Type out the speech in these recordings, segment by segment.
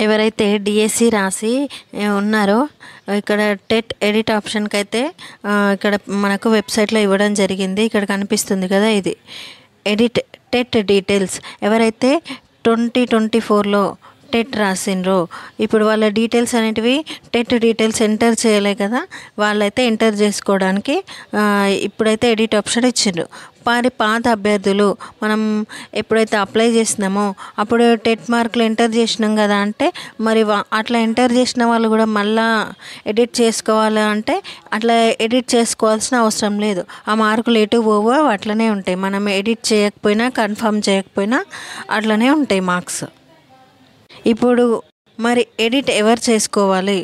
ఎవరైతే డిఎస్సి రాసి ఉన్నారో ఇక్కడ టెట్ ఎడిట్ ఆప్షన్కి అయితే ఇక్కడ మనకు వెబ్సైట్లో ఇవ్వడం జరిగింది. ఇక్కడ కనిపిస్తుంది కదా, ఇది ఎడిట్ టెట్ డీటెయిల్స్. ఎవరైతే 2024లో టెట్ రాసిండ్రో ఇప్పుడు వాళ్ళ డీటెయిల్స్ అనేటివి టెట్ డీటెయిల్స్ ఎంటర్ చేయలే కదా, వాళ్ళైతే ఎంటర్ చేసుకోవడానికి ఇప్పుడైతే ఎడిట్ ఆప్షన్ ఇచ్చిండ్రు. మరి పాత అభ్యర్థులు మనం ఎప్పుడైతే అప్లై చేసినామో అప్పుడు టెట్ మార్కులు ఎంటర్ చేసినాం కదా, అంటే మరి అట్లా ఎంటర్ చేసిన వాళ్ళు కూడా మళ్ళీ ఎడిట్ చేసుకోవాలి అంటే అట్లా ఎడిట్ చేసుకోవాల్సిన అవసరం లేదు. ఆ మార్కులు ఎటు పోవో అట్లనే ఉంటాయి. మనం ఎడిట్ చేయకపోయినా కన్ఫర్మ్ చేయకపోయినా అట్లనే ఉంటాయి మార్క్స్. ఇప్పుడు మరి ఎడిట్ ఎవరు చేసుకోవాలి?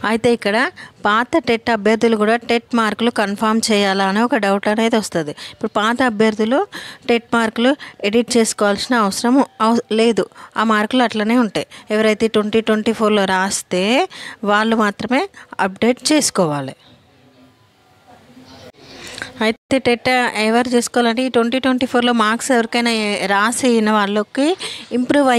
అయితే ఇక్కడ పాత టెట్ అభ్యర్థులు కూడా టెట్ మార్కులు కన్ఫర్మ్ చేయాలా అని ఒక డౌట్ అనేది వస్తుంది. ఇప్పుడు పాత అభ్యర్థులు టెట్ మార్కులు ఎడిట్ చేసుకోవాల్సిన అవసరం లేదు. ఆ మార్కులు అట్లనే ఉంటాయి. ఎవరైతే 2024లో రాస్తే వాళ్ళు మాత్రమే అప్డేట్ చేసుకోవాలి. అయితే టెట్ ఎవరు చేసుకోవాలంటే ఈ 2024లో మార్క్స్ ఎవరికైనా రాసిన వాళ్ళకి ఇంప్రూవ్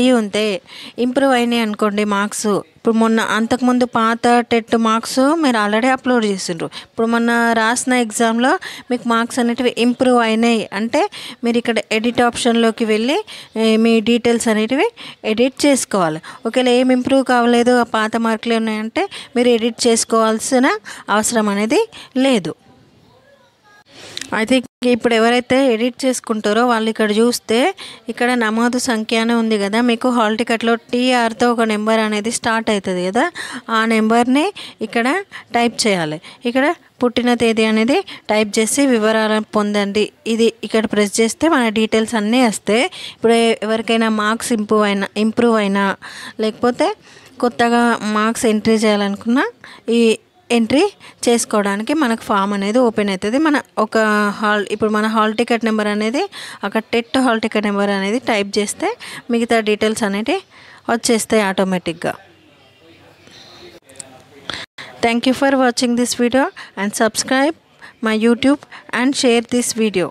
అయినాయి అనుకోండి మార్క్స్. ఇప్పుడు మొన్న అంతకుముందు పాత టెట్ మార్క్స్ మీరు ఆల్రెడీ అప్లోడ్ చేసిండ్రు. ఇప్పుడు మొన్న రాసిన ఎగ్జామ్లో మీకు మార్క్స్ అనేటివి ఇంప్రూవ్ అయినాయి అంటే మీరు ఇక్కడ ఎడిట్ ఆప్షన్లోకి వెళ్ళి మీ డీటెయిల్స్ అనేటివి ఎడిట్ చేసుకోవాలి. ఒకవేళ ఏం ఇంప్రూవ్ కావలేదు, ఆ పాత మార్కులే ఉన్నాయంటే మీరు ఎడిట్ చేసుకోవాల్సిన అవసరం అనేది లేదు. అయితే ఇప్పుడు ఎవరైతే ఎడిట్ చేసుకుంటారో వాళ్ళు ఇక్కడ చూస్తే ఇక్కడ నమోదు సంఖ్య అని ఉంది కదా, మీకు హాల్ టికెట్లో TRతో ఒక నెంబర్ అనేది స్టార్ట్ అవుతుంది కదా, ఆ నెంబర్ని ఇక్కడ టైప్ చేయాలి. ఇక్కడ పుట్టిన తేదీ అనేది టైప్ చేసి వివరాలను పొందండి, ఇది ఇక్కడ ప్రెస్ చేస్తే మన డీటెయిల్స్ అన్నీ వస్తాయి. ఇప్పుడు ఎవరికైనా మార్క్స్ ఇంప్రూవ్ అయినా లేకపోతే కొత్తగా మార్క్స్ ఎంట్రీ చేయాలనుకున్నా ఈ ఎంట్రీ చేసుకోవడానికి మనకు ఫామ్ అనేది ఓపెన్ అవుతుంది. ఇప్పుడు మన హాల్ టికెట్ నెంబర్ అనేది అక్కడ టెట్ హాల్ టికెట్ నెంబర్ అనేది టైప్ చేస్తే మిగతా డీటెయిల్స్ అనేవి వచ్చేస్తాయి ఆటోమేటిక్గా. Thank you for watching this video and subscribe my YouTube and share this video.